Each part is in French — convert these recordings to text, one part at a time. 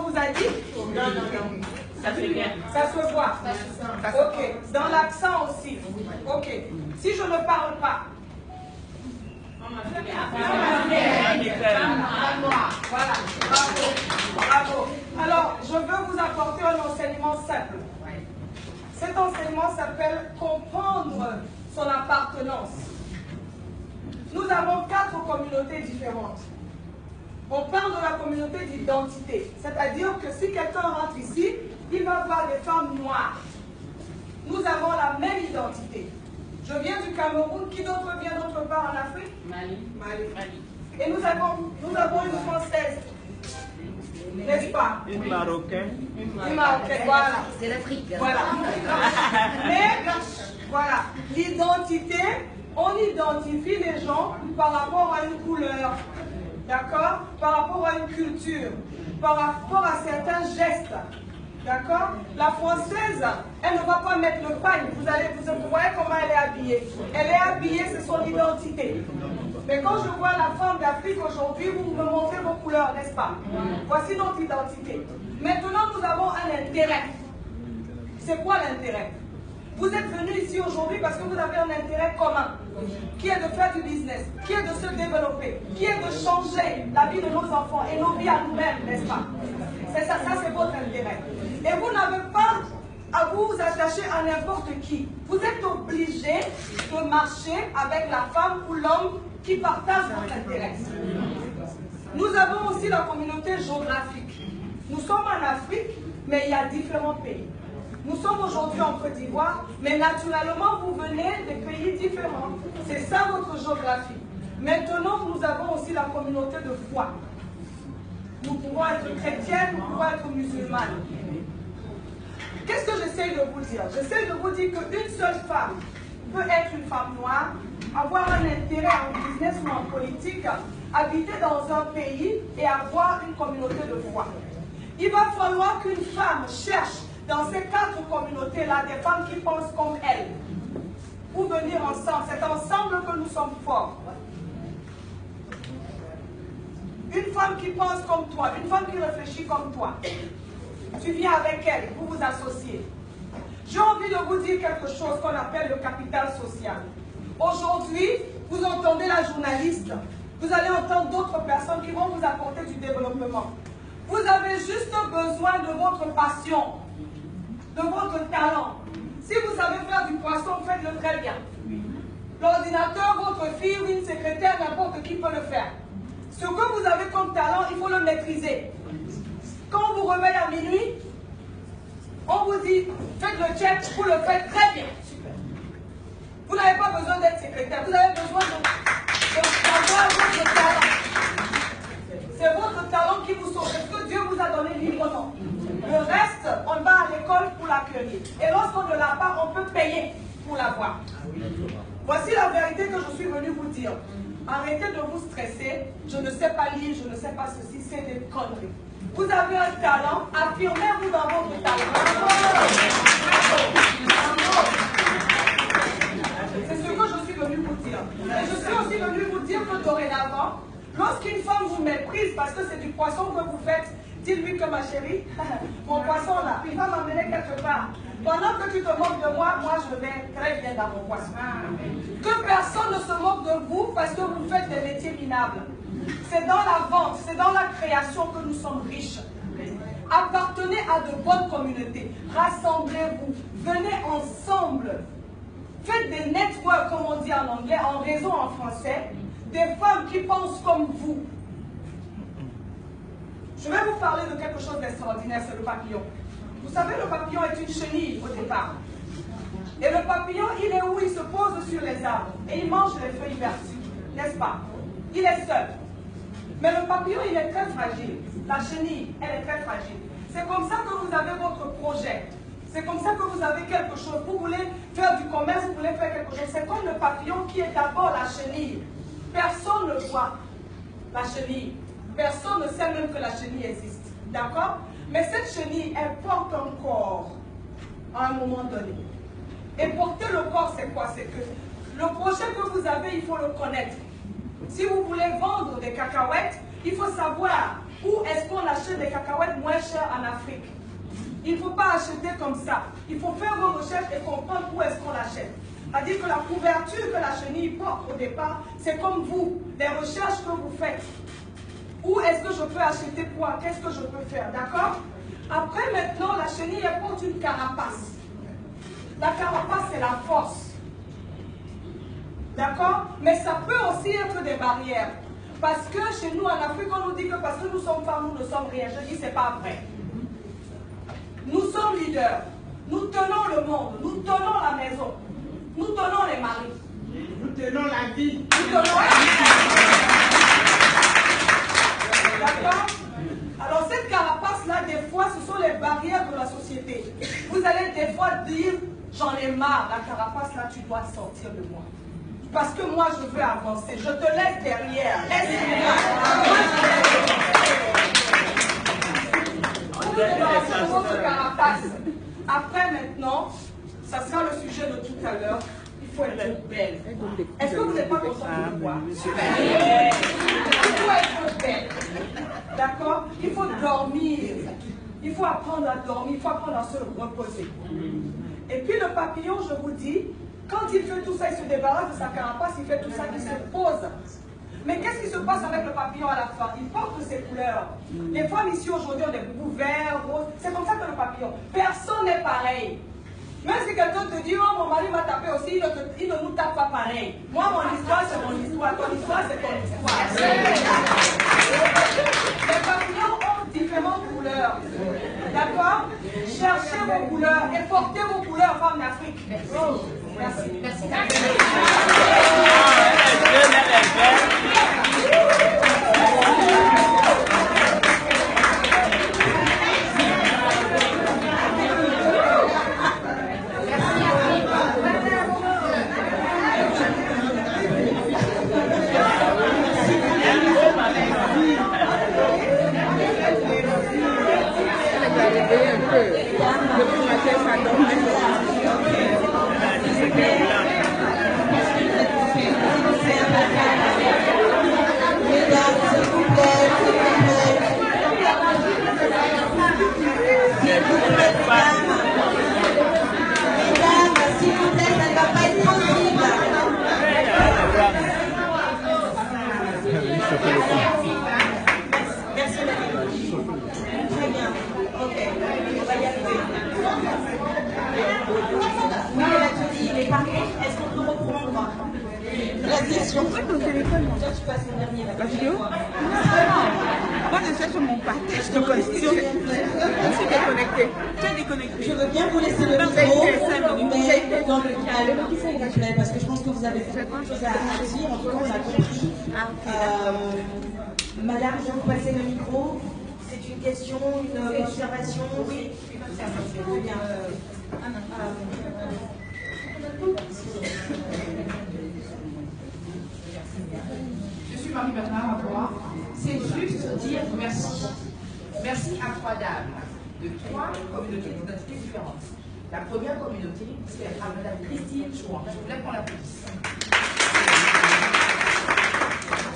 vous a dit? Non, non, non. Ça se voit. Ça se voit. Ok. Dans l'accent aussi. Ok. Si je ne parle pas. Voilà. Bravo. Bravo. Alors, je veux vous apporter un enseignement simple. Cet enseignement s'appelle comprendre son appartenance. Nous avons 4 communautés différentes. On parle de la communauté d'identité. C'est-à-dire que si quelqu'un rentre ici, il va voir des femmes noires. Nous avons la même identité. Je viens du Cameroun. Qui d'autre vient d'autre part en Afrique? Mali. Mali. Et nous avons une Française. N'est-ce pas? Une Marocaine. Une Marocaine, voilà. C'est l'Afrique. Voilà. Mais, voilà, l'identité, on identifie les gens par rapport à une couleur, d'accord? Par rapport à une culture, par rapport à certains gestes, d'accord? La Française, elle ne va pas mettre le pagne. Vous voyez comment elle est habillée. Elle est habillée, c'est son identité. Mais quand je vois la femme d'Afrique aujourd'hui, vous me montrez vos couleurs, n'est-ce pas? Voici notre identité. Maintenant, nous avons un intérêt. C'est quoi l'intérêt? Vous êtes venus ici aujourd'hui parce que vous avez un intérêt commun, qui est de faire du business, qui est de se développer, qui est de changer la vie de nos enfants et nos vies à nous-mêmes, n'est-ce pas? C'est ça, c'est votre intérêt. Et vous n'avez pas à vous attacher à n'importe qui. Vous êtes obligé de marcher avec la femme ou l'homme qui partage votre intérêt. Nous avons aussi la communauté géographique. Nous sommes en Afrique, mais il y a différents pays. Nous sommes aujourd'hui en Côte d'Ivoire, mais naturellement, vous venez des pays différents. C'est ça votre géographie. Maintenant, nous avons aussi la communauté de foi. Nous pouvons être chrétiennes, nous pouvons être musulmanes. Qu'est-ce que j'essaie de vous dire? J'essaie de vous dire qu'une seule femme peut être une femme noire, avoir un intérêt en business ou en politique, habiter dans un pays et avoir une communauté de foi. Il va falloir qu'une femme cherche dans ces 4 communautés-là des femmes qui pensent comme elle, pour venir ensemble. C'est ensemble que nous sommes forts. Une femme qui pense comme toi, une femme qui réfléchit comme toi, tu viens avec elle, vous vous associez. J'ai envie de vous dire quelque chose qu'on appelle le capital social. Aujourd'hui, vous entendez la journaliste, vous allez entendre d'autres personnes qui vont vous apporter du développement. Vous avez juste besoin de votre passion, de votre talent. Si vous savez faire du poisson, faites-le très bien. L'ordinateur, votre fille ou une secrétaire, n'importe qui peut le faire. Ce que vous avez comme talent, il faut le maîtriser. Quand on vous réveille à minuit, on vous dit, faites le check, vous le faites très bien. Super. Vous n'avez pas besoin d'être secrétaire, vous avez besoin d'avoir votre talent. C'est votre talent qui vous sauve, parce que Dieu vous a donné librement. Le reste, on va à l'école pour l'accueillir. Et lorsqu'on ne l'a pas, on peut payer pour l'avoir. Voici la vérité que je suis venue vous dire. Arrêtez de vous stresser. Je ne sais pas lire, je ne sais pas ceci, c'est des conneries. Vous avez un talent, affirmez-vous dans votre talent. C'est ce que je suis venue vous dire. Et je suis aussi venue vous dire que dorénavant, lorsqu'une femme vous méprise parce que c'est du poisson que vous faites, dites-lui que ma chérie, mon poisson là, il va m'amener quelque part. Pendant que tu te moques de moi, moi je vais très bien dans mon poisson. Que personne ne se moque de vous parce que vous faites des métiers minables. C'est dans la vente, c'est dans la création que nous sommes riches. Appartenez à de bonnes communautés. Rassemblez-vous. Venez ensemble. Faites des networks, comme on dit en anglais, en réseau en français. Des femmes qui pensent comme vous. Je vais vous parler de quelque chose d'extraordinaire, c'est le papillon. Vous savez, le papillon est une chenille au départ. Et le papillon, il est où? Il se pose sur les arbres et il mange les feuilles vertes, n'est-ce pas? Il est seul. Mais le papillon, il est très fragile. La chenille, elle est très fragile. C'est comme ça que vous avez votre projet. C'est comme ça que vous avez quelque chose. Vous voulez faire du commerce, vous voulez faire quelque chose. C'est comme le papillon qui est d'abord la chenille. Personne ne voit la chenille. Personne ne sait même que la chenille existe. D'accord? Mais cette chenille, elle porte un corps à un moment donné. Et porter le corps, c'est quoi? C'est que le projet que vous avez, il faut le connaître. Si vous voulez vendre des cacahuètes, il faut savoir Où est-ce qu'on achète des cacahuètes moins chères en Afrique? Il ne faut pas acheter comme ça. Il faut faire vos recherches et comprendre où est-ce qu'on l'achète. C'est-à-dire que la couverture que la chenille porte au départ, c'est comme vous, les recherches que vous faites. Où est-ce que je peux acheter quoi? Qu'est-ce que je peux faire? D'accord? Après, maintenant, la chenille, elle porte une carapace. La carapace, c'est la force. D'accord? Mais ça peut aussi être des barrières. Parce que chez nous, en Afrique, on nous dit que parce que nous sommes femmes, nous ne sommes rien. Je dis, c'est pas vrai. Nous sommes leaders. Nous tenons le monde. Nous tenons la maison. Nous tenons les maris. Nous tenons la vie. Nous tenons la vie. D'accord? Alors cette carapace-là, des fois, ce sont les barrières de la société. Vous allez des fois dire, j'en ai marre, la carapace-là, tu dois sortir de moi. Parce que moi, je veux avancer. Je te laisse derrière. Laisse-moi. Vous devez lancer votre carapace. Après, maintenant, ça sera le sujet de tout à l'heure. Il faut être belle. Est-ce que vous n'êtes pas content de moi? Super. Il faut être belle. D'accord? Il faut dormir. Il faut apprendre à dormir. Il faut apprendre à se reposer. Et puis le papillon, je vous dis, quand il fait tout ça, il se débarrasse de sa carapace, il fait tout ça, il se pose. Mais qu'est-ce qui se passe avec le papillon à la fin? Il porte ses couleurs. Les femmes ici aujourd'hui ont des boubous verts, roses. C'est comme ça que le papillon. Personne n'est pareil. Même si quelqu'un te dit, oh mon mari m'a tapé aussi, il ne nous tape pas pareil. Moi, mon histoire, c'est mon histoire. Ton histoire, c'est ton histoire. Les papillons ont différentes couleurs. D'accord? Cherchez vos couleurs et portez vos couleurs, femmes d'Afrique. Merci. Merci. La vidéo? Moi, je cherche mon partage de connexion. Je suis déconnectée. Tu es déconnectée. Je veux bien vous laisser le micro, mais dans le calme, s'il vous plaît, parce que je pense que vous avez beaucoup de choses à dire. En tout cas, on a compris. Madame, je vais vous passer le micro. C'est une question, une observation? Oui, une observation. Bien. Je suis Marie-Bernard Abois. C'est juste dire merci. Merci à trois dames de trois communautés d'identité différentes. La première communauté, c'est à Madame Christine Chouan. Je voulais qu'on l'applaudisse.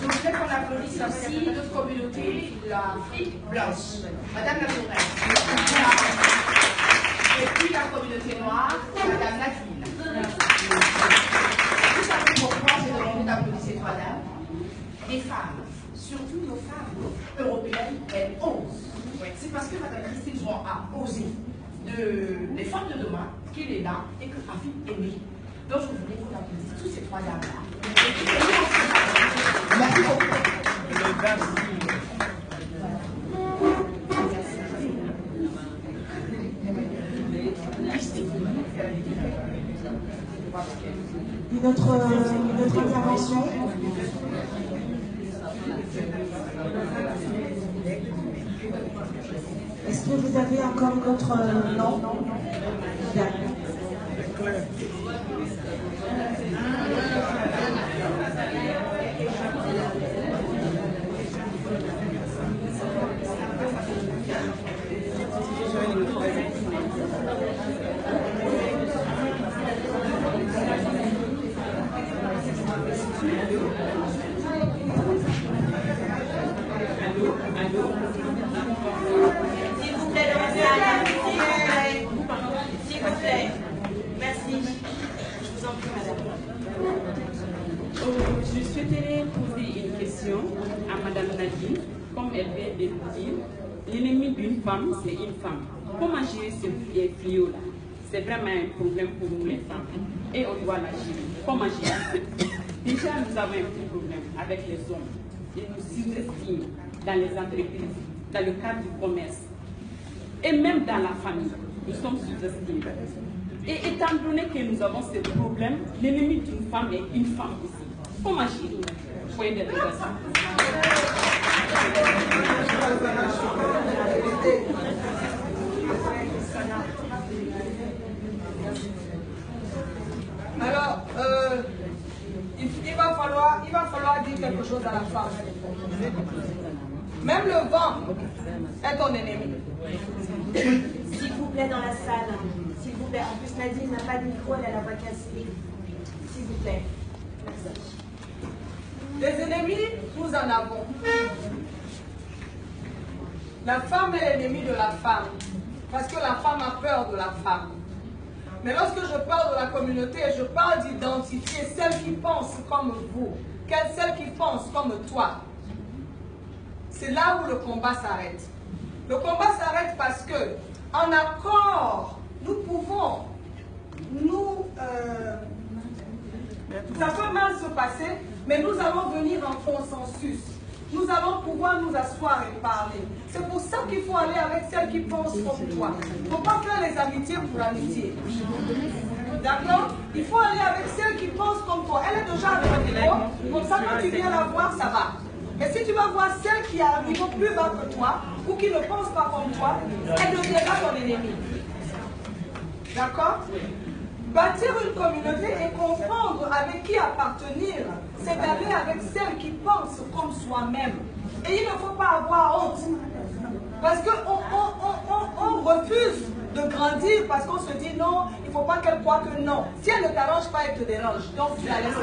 Je voulais qu'on applaudisse aussi notre communauté, l'Afrique blanche. Madame la Tourelle. Et puis la communauté noire, Madame Nadine. Tout ça pour moi, c'est demander d'applaudir ces trois dames. Les femmes, surtout nos femmes européennes, elles osent. C'est parce que Mme Christine Jouan a osé les femmes de demain qu'il est là et que Afrique est née. Donc je voulais vous applaudir tous ces trois dames-là. Merci beaucoup. Une autre intervention? Est-ce que vous avez encore une autre... Non? D'accord. comme elle vient de le dire, l'ennemi d'une femme, c'est une femme. Comment gérer ce fléau-là? C'est vraiment un problème pour nous les femmes. Et on doit la gérer. Comment gérer? Déjà, nous avons un petit problème avec les hommes. Ils nous sous-estiment dans les entreprises, dans le cadre du commerce. Et même dans la famille, nous sommes sous-estimés. Et étant donné que nous avons ce problème, l'ennemi d'une femme est une femme aussi. Comment gérer? Point d'interrogation. Alors, il va falloir dire quelque chose à la femme. Même le vent est ton ennemi. S'il vous plaît, dans la salle. S'il vous plaît. En plus, Nadine n'a pas de micro, elle a la voix cassée. S'il vous plaît. Les ennemis, nous en avons. La femme est l'ennemi de la femme. Parce que la femme a peur de la femme. Mais lorsque je parle de la communauté, je parle d'identifier celles qui pensent comme vous, celles qui pensent comme toi. C'est là où le combat s'arrête. Le combat s'arrête parce que, en accord, nous pouvons, ça peut mal se passer, mais nous allons venir en consensus. Nous allons pouvoir nous asseoir et parler. C'est pour ça qu'il faut aller avec celles qui pensent comme toi. Il ne faut pas faire les amitiés pour l'amitié. D'accord? Il faut aller avec celles qui pensent comme toi. Elle est déjà à ton niveau. Comme ça, quand tu viens la voir, ça va. Mais si tu vas voir celle qui a un niveau plus bas que toi, ou qui ne pense pas comme toi, elle deviendra ton ennemi. D'accord? Bâtir une communauté et comprendre avec qui appartenir, c'est d'aller avec celles qui pensent comme soi-même. Et il ne faut pas avoir honte. Parce qu'on refuse de grandir parce qu'on se dit non, il ne faut pas qu'elle croie que non. Si elle ne t'arrange pas, elle te dérange. Donc tu la laisses.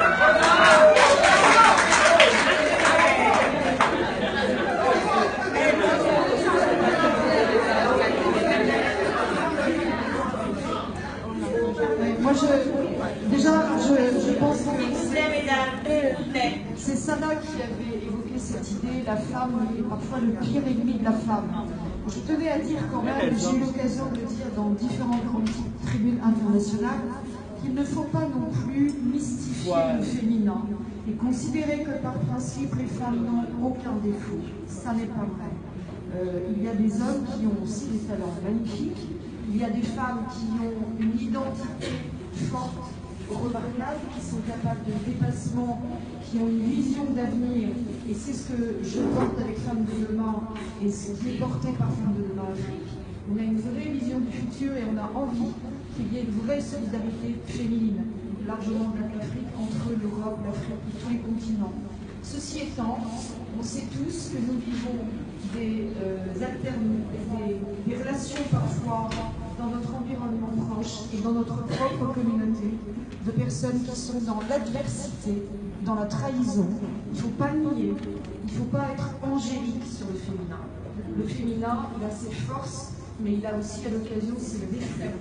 Moi, je pense que c'est Sana qui avait évoqué cette idée, la femme est parfois le pire ennemi de la femme. Je tenais à dire quand même, j'ai eu l'occasion de le dire dans différentes tribunes internationales, qu'il ne faut pas non plus mystifier le féminin et considérer que par principe les femmes n'ont aucun défaut. Ça n'est pas vrai. Il y a des hommes qui ont aussi des talents magnifiques. Il y a des femmes qui ont une identité forte, remarquable, qui sont capables de dépassement, qui ont une vision d'avenir. Et c'est ce que je porte avec Femmes de demain et ce qui est porté par Femmes de demain Afrique. On a une vraie vision du futur et on a envie qu'il y ait une vraie solidarité féminine, largement de l'Afrique, entre l'Europe, l'Afrique et tous les continents. Ceci étant, on sait tous que nous vivons des relations parfois dans notre environnement proche et dans notre propre communauté, de personnes qui sont dans l'adversité, dans la trahison. Il ne faut pas nier, il ne faut pas être angélique sur le féminin. Le féminin, il a ses forces, mais il a aussi à l'occasion ses défauts.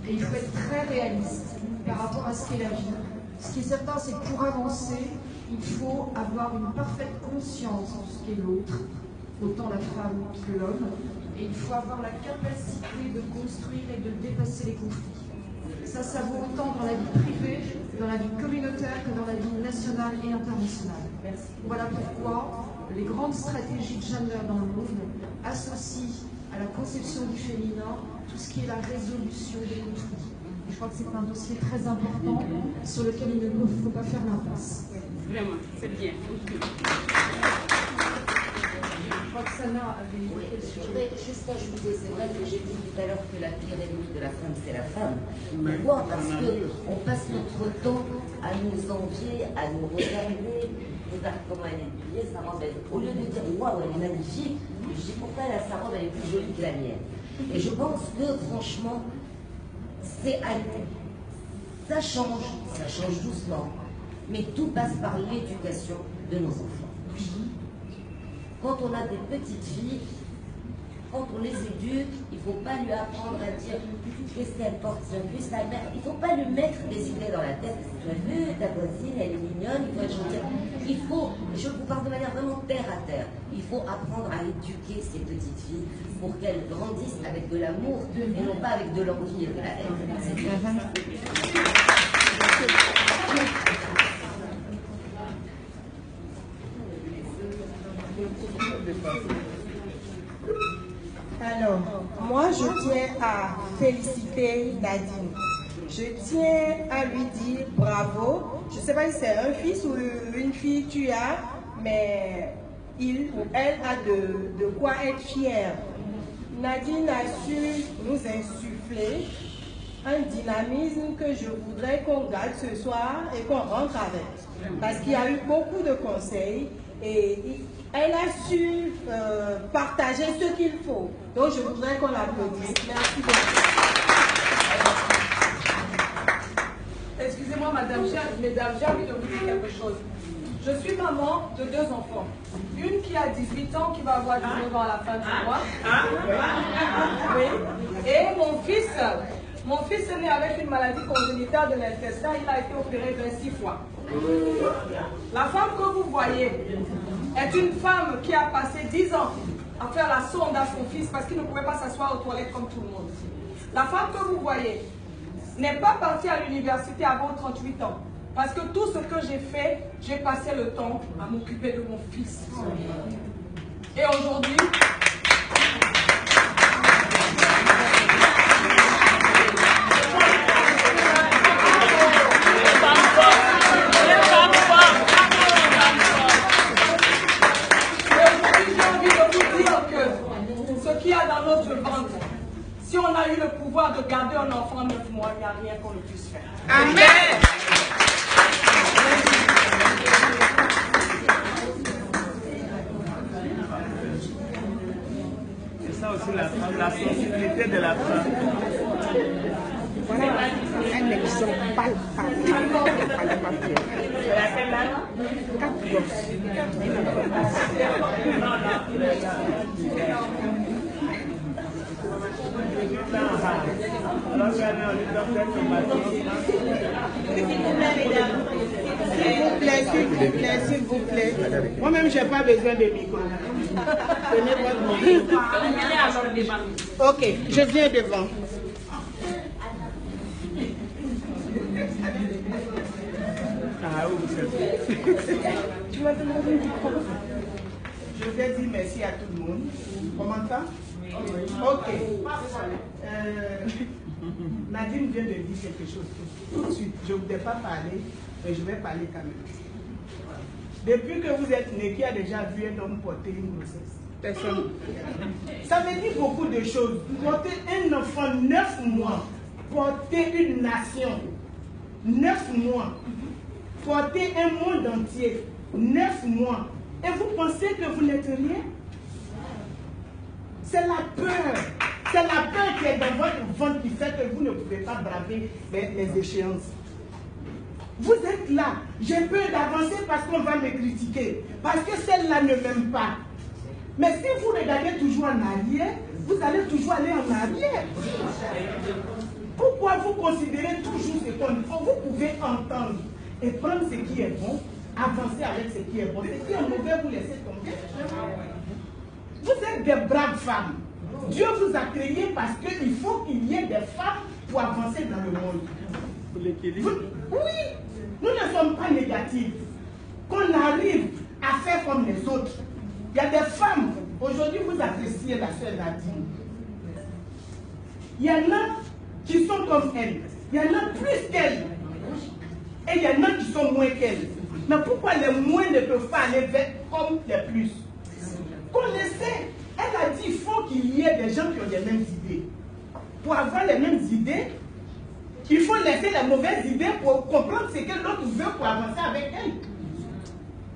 Et il faut être très réaliste par rapport à ce qu'est la vie. Ce qui est certain, c'est que pour avancer, il faut avoir une parfaite conscience de ce qu'est l'autre, autant la femme que l'homme, et il faut avoir la capacité de construire et de dépasser les conflits. Ça vaut autant dans la vie privée, dans la vie communautaire que dans la vie nationale et internationale. Voilà pourquoi les grandes stratégies de gender dans le monde associent à la conception du féminin tout ce qui est la résolution des conflits. Et je crois que c'est un dossier très important sur lequel il ne faut pas faire l'impasse. Vraiment, c'est bien. Je crois que Sana avait... Oui, je voudrais juste ajouter, c'est vrai que j'ai dit tout à l'heure que la pire ennemie de la femme, c'est la femme. Pourquoi? Parce qu'on passe notre temps à nous envier, à nous regarder. Regarde comment elle est habillée, sa robe, au lieu de dire waouh, elle est magnifique, je dis pourquoi sa robe, elle est plus jolie que la mienne. Et je pense que franchement, c'est à nous. Ça change doucement, mais tout passe par l'éducation de nos enfants. Quand on a des petites filles, quand on les éduque, il ne faut pas lui apprendre à dire qu'est-ce qu'elle porte son fils, la mère. Il ne faut pas lui mettre des idées dans la tête. Tu as vu, ta voisine, elle est mignonne, il faut être gentil. Il faut, je vous parle de manière vraiment terre à terre, il faut apprendre à éduquer ces petites filles pour qu'elles grandissent avec de l'amour et non pas avec de l'envie et de la haine. C'est bien. Alors, moi je tiens à féliciter Nadine. Je tiens à lui dire bravo. Je ne sais pas si c'est un fils ou une fille tu as, mais il ou elle a de quoi être fière. Nadine a su nous insuffler un dynamisme que je voudrais qu'on garde ce soir et qu'on rentre avec. Parce qu'il y a eu beaucoup de conseils et elle a su partager ce qu'il faut. Donc je voudrais qu'on l'applaudisse. Merci beaucoup. Excusez-moi, madame, mesdames, j'ai envie de vous dire quelque chose. Je suis maman de 2 enfants. Une qui a 18 ans, qui va avoir 19 ans à la fin du mois. Oui. Et mon fils est né avec une maladie congénitale de l'intestin. Il a été opéré 26 fois. La femme que vous voyez est une femme qui a passé 10 ans à faire la sonde à son fils parce qu'il ne pouvait pas s'asseoir aux toilettes comme tout le monde. La femme que vous voyez n'est pas partie à l'université avant 38 ans. Parce que tout ce que j'ai fait, j'ai passé le temps à m'occuper de mon fils. Et aujourd'hui, j'ai envie de vous dire que ce qu'il y a dans notre ventre, si on a eu le pouvoir de garder un enfant 9 mois, il n'y a rien qu'on ne puisse faire. Amen. C'est ça aussi la sensibilité de la femme. Voilà un exemple palpable. C'est laquelle là? 4 gosses. S'il vous plaît. Moi-même, je n'ai pas besoin de micro. Prenez votre micro. Ok, je viens devant. Ah oui, Tu m'as demandé du micro. Je vais dire merci à tout le monde. Comment ça? Ok. Nadine vient de dire quelque chose. Tout de suite, je ne voulais pas parler, mais je vais parler quand même. Depuis que vous êtes né, qui a déjà vu un homme porter une grossesse? Personne. Ça veut dire beaucoup de choses. Porter un enfant 9 mois, porter une nation 9 mois, porter un monde entier 9 mois. Et vous pensez que vous n'êtes rien? C'est la peur. C'est la peur qui est dans votre ventre qui fait que vous ne pouvez pas braver les échéances. Vous êtes là. J'ai peur d'avancer parce qu'on va me critiquer. Parce que celle-là ne m'aime pas. Mais si vous regardez toujours en arrière, vous allez toujours aller en arrière. Pourquoi vous considérez toujours ce qu'on dit? Vous pouvez entendre et prendre ce qui est bon, avancer avec ce qui est bon. Ce qui est mauvais, vous laissez tomber. Vous êtes des braves femmes. Dieu vous a créé parce qu'il faut qu'il y ait des femmes pour avancer dans le monde. pour l'équilibre. Oui, nous ne sommes pas négatifs. Qu'on arrive à faire comme les autres. Il y a des femmes, aujourd'hui vous appréciez la sœur Nadine. Il y en a qui sont comme elle. Il y en a plus qu'elle. Et il y en a qui sont moins qu'elle. Mais pourquoi les moins ne peuvent pas aller vers comme les plus? Connaissez, elle a dit qu'il faut qu'il y ait des gens qui ont les mêmes idées. Pour avoir les mêmes idées, il faut laisser les mauvaises idées pour comprendre ce que l'autre veut pour avancer avec elle.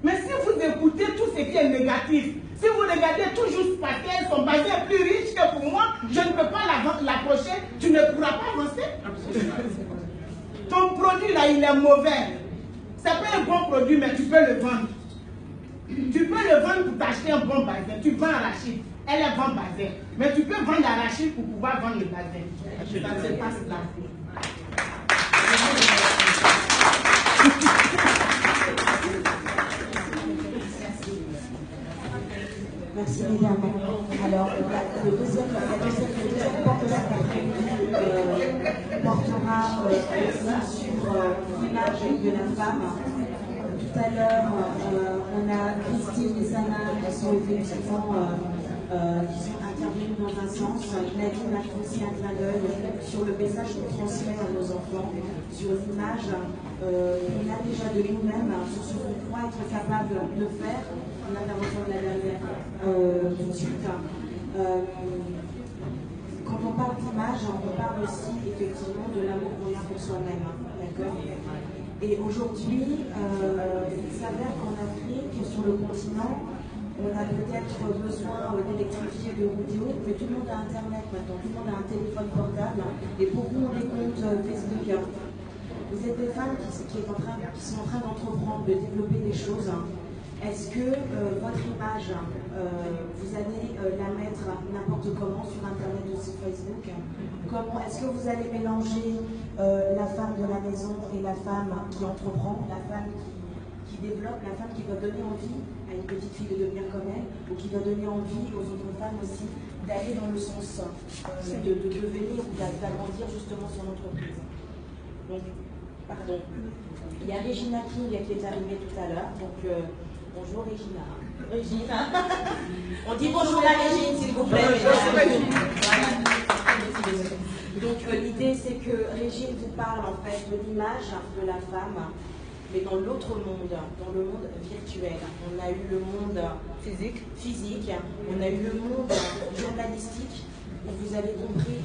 Mais si vous écoutez tout ce qui est négatif, si vous regardez toujours parce qu'elles sont basées plus riches que pour moi, je ne peux pas l'approcher, tu ne pourras pas avancer. Ton produit là, il est mauvais. C'est pas un bon produit, mais tu peux le vendre. Tu peux le vendre pour t'acheter un bon bazin. Tu vends à la Chine. elle vend bazin. Mais tu peux vendre l'arachide pour pouvoir vendre le bazin. Ça se passe là. Merci mesdames. Alors, le deuxième portera sur l'image de la femme. Tout à l'heure, on a Christine et Sana qui sont effectivement intervenues dans un sens. Nadine a fait aussi un clin d'œil sur le message qu'on transmet à nos enfants, sur l'image qu'on a déjà de nous-mêmes, sur ce qu'on croit être capable de faire. On a l'intervention de la dernière tout de suite. Quand on parle d'image, on parle aussi effectivement de l'amour qu'on a pour soi-même. D'accord ? Et aujourd'hui, il s'avère qu'en Afrique, sur le continent, on a peut-être besoin d'électrifier de routes, mais tout le monde a Internet maintenant, tout le monde a un téléphone portable, et beaucoup ont des comptes Facebook. Vous êtes des femmes qui sont en train d'entreprendre, de développer des choses. Est-ce que votre image, vous allez la mettre n'importe comment sur Internet ou sur Facebook? Comment est-ce que vous allez mélanger la femme de la maison et la femme qui entreprend, la femme qui développe, la femme qui doit donner envie à une petite fille de devenir comme elle, ou qui doit donner envie aux autres femmes aussi d'aller dans le sens de devenir ou d'agrandir justement son entreprise? Donc, pardon. Il y a Regina King qui est arrivée tout à l'heure, donc bonjour Regina. Regina. On dit bonjour à Régine, s'il vous plaît. Donc l'idée c'est que Régine vous parle en fait de l'image de la femme, mais dans l'autre monde, dans le monde virtuel. On a eu le monde physique, on a eu le monde journalistique, où vous avez compris